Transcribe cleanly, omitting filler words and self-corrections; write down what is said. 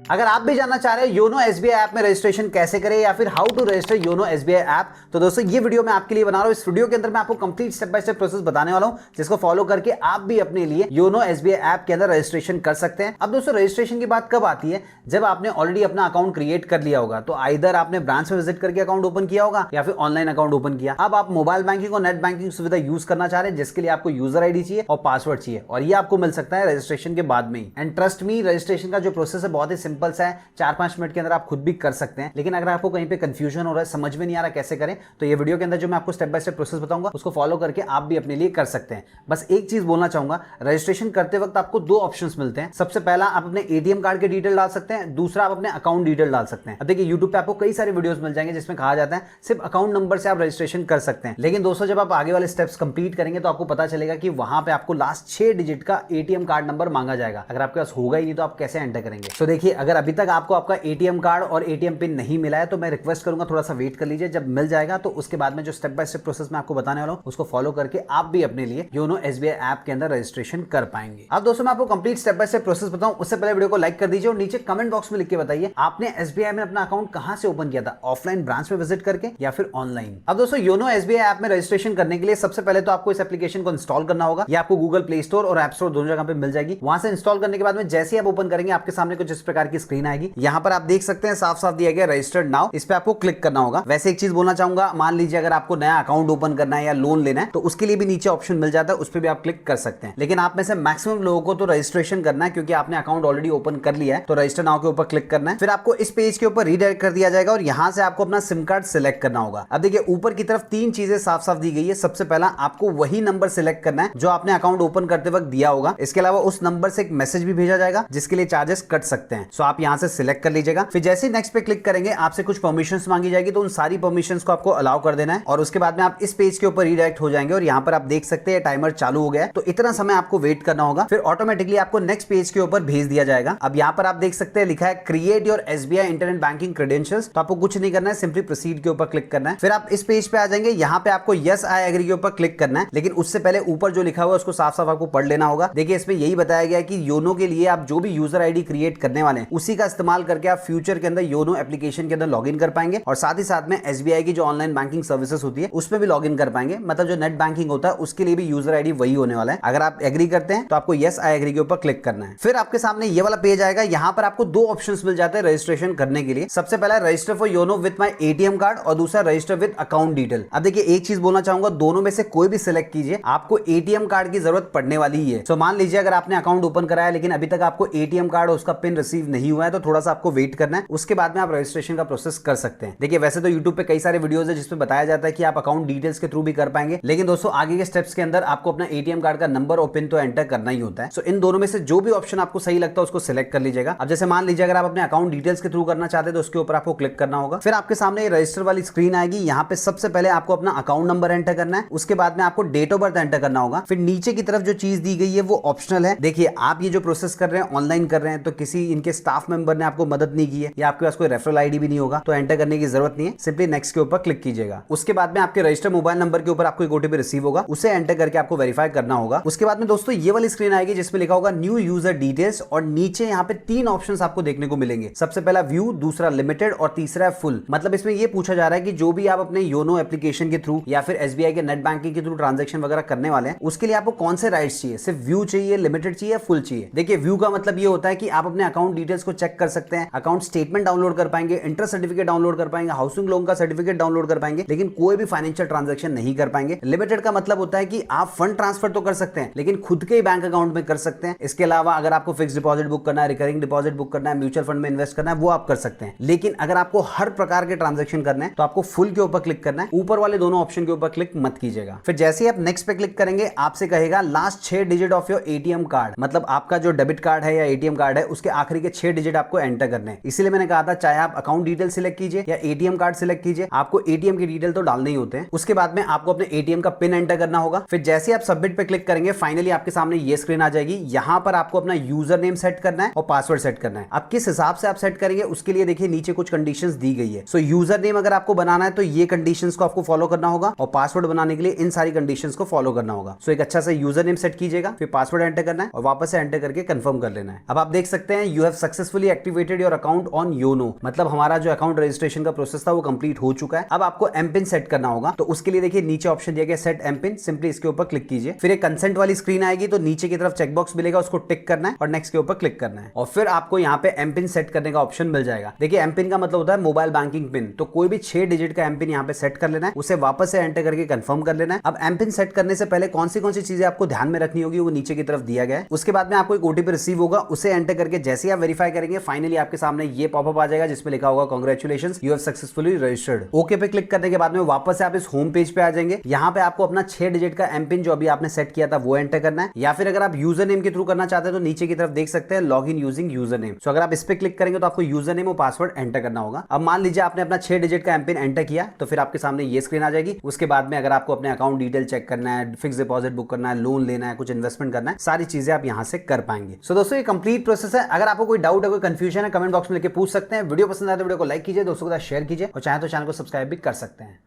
अगर आप भी जानना चाह रहे हैं योनो एसबीआई ऐप में रजिस्ट्रेशन कैसे करें या फिर how to register YONO SBI app, तो दोस्तों ये वीडियो मैं आपके लिए बना रहा हूं। इस वीडियो के अंदर मैं आपको complete step by step process बताने वाला हूं, जिसको फॉलो करके आप भी अपने लिए योनो एसबीआई ऐप के अंदर रजिस्ट्रेशन कर सकते हैं। अब दोस्तों रजिस्ट्रेशन की बात कब आती है? जब आपने ऑलरेडी अपना अकाउंट क्रिएट कर लिया होगा, तो आइदर आपने ब्रांच में विजिट करके अकाउंट ओपन किया होगा या फिर ऑनलाइन अकाउंट ओपन किया। अब आप मोबाइल बैंकिंग और नेट बैंकिंग सुविधा यूज करना चाह रहे हैं, जिसके लिए आपको यूजर आईडी चाहिए और पासवर्ड चाहिए, और ये आपको मिल सकता है रजिस्ट्रेशन के बाद में ही। एंड ट्रस्ट मी, रजिस्ट्रेशन का जो प्रोसेस है बहुत ही सिंपल सा है, 4-5 मिनट के अंदर आप खुद भी कर सकते हैं। लेकिन अगर आपको कहीं पे कंफ्यूजन हो रहा है, समझ में नहीं आ रहा कैसे करें, तो ये वीडियो के अंदर जो मैं आपको स्टेप बाय स्टेप प्रोसेस बताऊंगा उसको फॉलो करके आप भी अपने लिए कर सकते हैं। बस एक चीज बोलना चाहूंगा, रजिस्ट्रेशन करते वक्त आपको दो ऑप्शंस मिलते हैं। सबसे पहला, आप अपने एटीएम कार्ड के डिटेल डाल सकते हैं, दूसरा आप अपने अकाउंट डिटेल डाल सकते हैं। अब देखिए यूट्यूब पे आपको कई सारे वीडियोस मिल जाएंगे जिसमें कहा जाता है सिर्फ अकाउंट नंबर से आप रजिस्ट्रेशन कर सकते हैं। लेकिन दोस्तों जब आप आगे वाले स्टेप्स कंप्लीट करेंगे तो आपको पता चलेगा कि वहां पे आपको लास्ट 6 डिजिट का एटीएम कार्ड नंबर मांगा जाएगा। अगर आपके पास होगा ही नहीं तो आप कैसे एंटर करेंगे? तो देखिए, अगर अभी तक आपको आपका एटीएम कार्ड और एटीएम पिन नहीं मिला है तो मैं रिक्वेस्ट करूंगा थोड़ा सा वेट कर लीजिए। जब मिल जाएगा तो उसके बाद में जो स्टेप बाय स्टेप प्रोसेस मैं आपको बताने वाला हूं उसको फॉलो करके आप भी अपने लिए योनो एसबीआई ऐप के अंदर रजिस्ट्रेशन कर पाएंगे। अब दोस्तों मैं आपको complete step by step process बताऊं उससे पहले वीडियो को लाइक कर दीजिए और नीचे कमेंट बॉक्स में लिख के बताइए आपने एसबीआई में अपना अकाउंट कहां से ओपन किया था, ऑफलाइन ब्रांच में विजिट करके या फिर ऑनलाइन। अब दोस्तों योनो एसबीआई ऐप में रजिस्ट्रेशन करने के लिए सबसे पहले तो आपको इस एप्लीकेशन को इंस्टॉल करना होगा। ये आपको गूगल प्ले स्टोर और ऐप स्टोर दोनों जगह पे मिल जाएगी। वहां से इंस्टॉल करने के बाद में जैसे ही आप ओपन करेंगे आपके सामने कुछ इस प्रकार की स्क्रीन आएगी। यहाँ पर आप देख सकते हैं साफ साफ दिया गया रजिस्टर्ड नाउ, इस पे आपको क्लिक करना होगा। वैसे एक चीज बोलना चाहूंगा, मान लीजिए अगर आपको नया अकाउंट ओपन करना है या लोन लेना है तो उसके लिए भी नीचे ऑप्शन मिल जाता है, उस पर भी आप क्लिक कर सकते हैं। लेकिन आप में से मैक्सिमम लोगों को तो रजिस्ट्रेशन करना है, क्योंकि आपने अकाउंट ऑलरेडी ओपन कर लिया है। तो रजिस्टर नाउ के ऊपर क्लिक करना है, फिर आपको इस पेज के ऊपर रीडायरेक्ट कर दिया जाएगा और यहां से आपको अपना सिम कार्ड सिलेक्ट करना होगा। अब देखिए ऊपर की तरफ 3 चीजें साफ साफ दी गई है। सबसे पहला, आपको वही नंबर सिलेक्ट करना है जो आपने अकाउंट ओपन करते वक्त दिया होगा। इसके अलावा उस नंबर से एक मैसेज भी भेजा जाएगा जिसके लिए चार्जेस कट सकते हैं। सो आप यहां से सिलेक्ट कर लीजिएगा। फिर जैसे नेक्स्ट पे क्लिक करेंगे आपसे कुछ परमिशंस मांगी जाएगी, तो उन सारी परमिशंस को आपको अलाउ कर देना है और उसके बाद में आप इस पेज के ऊपर रीडायरेक्ट हो जाएंगे और यहां पर आप देख सकते हैं टाइमर चालू हो गया है। तो इतना समय आपको वेट करना होगा, फिर ऑटोमेटिकली आपको नेक्स्ट पेज के ऊपर भेज दिया जाएगा। अब यहां पर आप देख सकते हैं लिखा है create your SBI internet banking credentials. तो आपको कुछ नहीं करना है, सिंपली प्रोसीड के ऊपर क्लिक करना है। फिर आप इस पेज पे आ जाएंगे, यहां पे आपको यस आई एग्री के ऊपर क्लिक करना है। लेकिन उससे पहले ऊपर जो लिखा हुआ है उसको साफ साफ आपको पढ़ लेना होगा। देखिए इसमें यही बताया गया है कि योनो के लिए आप जो भी यूजर आईडी क्रिएट करने वाले हैं उसी का इस्तेमाल करके आप फ्यूचर के अंदर योनो एप्लीकेशन के अंदर लॉगिन कर पाएंगे और साथ ही साथ में एसबीआई की जो ऑनलाइन बैंकिंग सर्विसेज होती है उसमें भी लॉगिन कर पाएंगे। मतलब जो नेट बैंकिंग होता है उसके लिए भी यूजर आईडी वही होने वाला है। अगर आप एग्री करते हैं तो आपको यस आई एग्री के ऊपर क्लिक करना है। फिर आपके सामने ये वाला पेज आएगा। यहां पर आपको 2 ऑप्शंस मिल जाते हैं रजिस्ट्रेशन करने के लिए। सबसे पहला register for YONO with my ATM card और दूसरा रजिस्टर विद अकाउंट डिटेल। अब देखिए एक चीज बोलना चाहूंगा, दोनों में से कोई भी सिलेक्ट कीजिए, आपको एटीएम कार्ड की जरूरत पड़ने वाली ही है। तो मान लीजिए अगर आपने अकाउंट ओपन कराया लेकिन अभी तक आपको एटीएम कार्ड और उसका पिन रिसीव नहीं हुआ है तो थोड़ा सा आपको वेट करना है, उसके बाद में आप रजिस्ट्रेशन का प्रोसेस कर सकते हैं। देखिए वैसे तो यूट्यूब पे कई सारे वीडियोस है जिसमें बताया जाता है कि आप अकाउंट डिटेल्स के थ्रू भी कर पाएंगे, लेकिन दोस्तों आगे के स्टेप्स के अंदर आपको अपना एटीएम कार्ड का नंबर और पिन तो एंटर करना ही होता है। सो इन दोनों में से जो भी ऑप्शन आपको सही लगता है उसको सिलेक्ट कर लीजिएगा। अब जैसे मान लीजिए अगर आप अपने अकाउंट डिटेल्स के थ्रू करना चाहते हैं तो उसके ऊपर आपको क्लिक करना होगा। फिर आपके सामने रजिस्टर वाली स्क्रीन आएगी। यहाँ पे सबसे पहले आपको अपना अकाउंट नंबर एंटर करना है, उसके बाद में आपको डेट ऑफ बर्थ एंटर करना होगा। फिर नीचे की तरफ जो चीज दी गई है वो ऑप्शनल है। देखिए आप ये जो प्रोसेस कर रहे हैं ऑनलाइन कर रहे हैं तो किसी इनके स्टाफ मेंबर ने आपको मदद नहीं की है या आपके पास कोई रेफरल आईडी भी नहीं होगा तो एंटर करने की जरूरत नहीं है, सिंपली नेक्स्ट के ऊपर क्लिक कीजिएगा। उसके बाद में आपके रजिस्टर मोबाइल नंबर के ऊपर आपको एक ओटीपी रिसीव होगा, उसे एंटर करके आपको वेरीफाई करना होगा। उसके बाद में दोस्तों ये वाली स्क्रीन आएगी जिसमें लिखा होगा न्यू यूजर डिटेल्स और नीचे यहाँ पे 3 ऑप्शंस आपको देखने को मिलेंगे। सबसे पहला व्यू, दूसरा लिमिटेड और तीसरा फुल। मतलब इसमें ये पूछा जा रहा है कि जो भी आप अपने योनो एप्लीकेशन के थ्रू या फिर एसबीआई के नेट बैंकिंग के थ्रू ट्रांजैक्शन वगैरह करने वाले हैं उसके लिए आपको कौन से राइट्स चाहिए, सिर्फ व्यू चाहिए, लिमिटेड चाहिए या फुल चाहिए। देखिए व्यू का मतलब ये होता है कि आप अपने अकाउंट डिटेल्स को चेक कर सकते हैं, अकाउंट स्टेटमेंट डाउनलोड कर पाएंगे, इंटरेस्ट सर्टिफिकेट डाउनलोड कर पाएंगे, हाउसिंग लोन का सर्टिफिकेट डाउनलोड कर पाएंगे, लेकिन कोई भी फाइनेंशियल ट्रांजैक्शन नहीं कर पाएंगे। लिमिटेड का मतलब होता है कि आप फंड ट्रांसफर तो कर सकते हैं लेकिन खुद के बैंक अकाउंट में कर सकते हैं। इसके अलावा अगर आपको फिक्स डिपॉजिट बुक करना है, रिकरिंग डिपॉजिट बुक करना है, म्यूचुअल फंड में इन्वेस्ट करना है वो आप कर सकते हैं। लेकिन अगर आपको हर प्रकार के ट्रांजैक्शन करना है तो आपको फुल के ऊपर क्लिक करना है, ऊपर वाले दोनों ऑप्शन के ऊपर क्लिक मत कीजिएगा। फिर जैसे ही आप नेक्स्ट पे क्लिक करेंगे आपसे कहेगा last 6 digit of your ATM card, मतलब आपका जो डेबिट कार्ड है या एटीएम कार्ड है उसके आखिरी के 6 डिजिट आपको एंटर करने हैं। इसीलिए मैंने कहा था चाहे आप अकाउंट डिटेल सिलेक्ट कीजिए या एटीएम कार्ड सिलेक्ट कीजिए, आपको एटीएम की डिटेल तो डालने ही होते हैं। उसके बाद में आपको अपने एटीएम का पिन एंटर करना होगा। फिर जैसे आप सबमिट पे क्लिक करेंगे फाइनली आपके सामने ये स्क्रीन आ जाएगी। यहां पर आपको अपना यूजर नेम सेट करना है और पासवर्ड सेट करना है। अब किस हिसाब से आप सेट करेंगे उसके लिए देखिए नीचे कुछ कंडीशंस दी गई है। सो यूजर नेम अगर आपको बनाना है तो ये कंडीशंस को आपको फॉलो करना होगा और पासवर्ड बनाने के लिए इन सारी कंडीशंस को फॉलो करना होगा। सो एक अच्छा सा यूजर नेम सेट कीजिएगा, फिर पासवर्ड एंटर करना है और वापस से एंटर करके कंफर्म कर लेना है। अब आप देख सकते हैं you have successfully activated your account on YONO, मतलब हमारा जो अकाउंट रजिस्ट्रेशन का प्रोसेस था वो कंप्लीट हो चुका है। अब आपको एम पिन सेट करना होगा, तो उसके लिए देखिए नीचे ऑप्शन दिया गया सेट एम पिन, सिंपली इसके ऊपर क्लिक कीजिए। फिर एक कंसेंट वाली स्क्रीन आएगी, तो नीचे की तरफ चेकबॉक्स मिलेगा, उसको टिक करना है और नेक्स्ट के ऊपर क्लिक करना है, और फिर आपको यहाँ पे एम पिन सेट करने का ऑप्शन मिल जाएगा। देखिए एम पिन का मतलब होता है मोबाइल बैंकिंग पिन, तो कोई भी 6 डिजिट का एम पिन यहाँ पे सेट कर लेना है, उसे वापस से एंटर करके कंफर्म कर लेना है। अब एम पिन सेट करने से पहले कौन सी चीजें आपको ध्यान में रखनी होगी वो नीचे की तरफ दिया गया है। उसके बाद में आपको एक ओटीपी रिसीव होगा, उसे एंटर करके जैसे ही आप वेरीफाई करेंगे फाइनली आपके सामने ये पॉपअप आ जाएगा जिसमें लिखा होगा congratulations you have successfully registered. Okay पे क्लिक करने के बाद में वापस से आप इस होम पेज पे आ जाएंगे। यहाँ पे आपको अपना 6 डिजिट का एम पिन जो अभी आपने सेट किया था वो एंटर करना है, या फिर अगर आप यूजर नेम के थ्रू करना चाहते हैं तो नीचे की तरफ देख सकते हैं log in using user name. So अगर आप इस पे क्लिक करेंगे तो आपको यूजर नेम और पासवर्ड एंटर करना होगा। अब मान लीजिए आपने अपना 6 डिजिट का एम पिन एंटर किया, तो फिर आपके सामने ये स्क्रीन आ जाएगी। उसके बाद में अगर आपको अपने अकाउंट डिटेल चेक करना है, फिक्स डिपॉजिट बुक करना है, लोन लेना है, कुछ इन्वेस्टमेंट करना है, सारी चीजें आप यहाँ से कर पाएंगे। सो दोस्तों ये कंप्लीट प्रोसेस है। अगर आपको कोई डाउट है, कोई कंफ्यूजन है, कमेंट बॉक्स में लिख के पूछ सकते हैं। वीडियो पसंद आए तो वीडियो को लाइक कीजिए, दोस्तों के साथ शेयर कीजिए, और चाहे तो चैनल को सब्सक्राइब भी कर सकते हैं।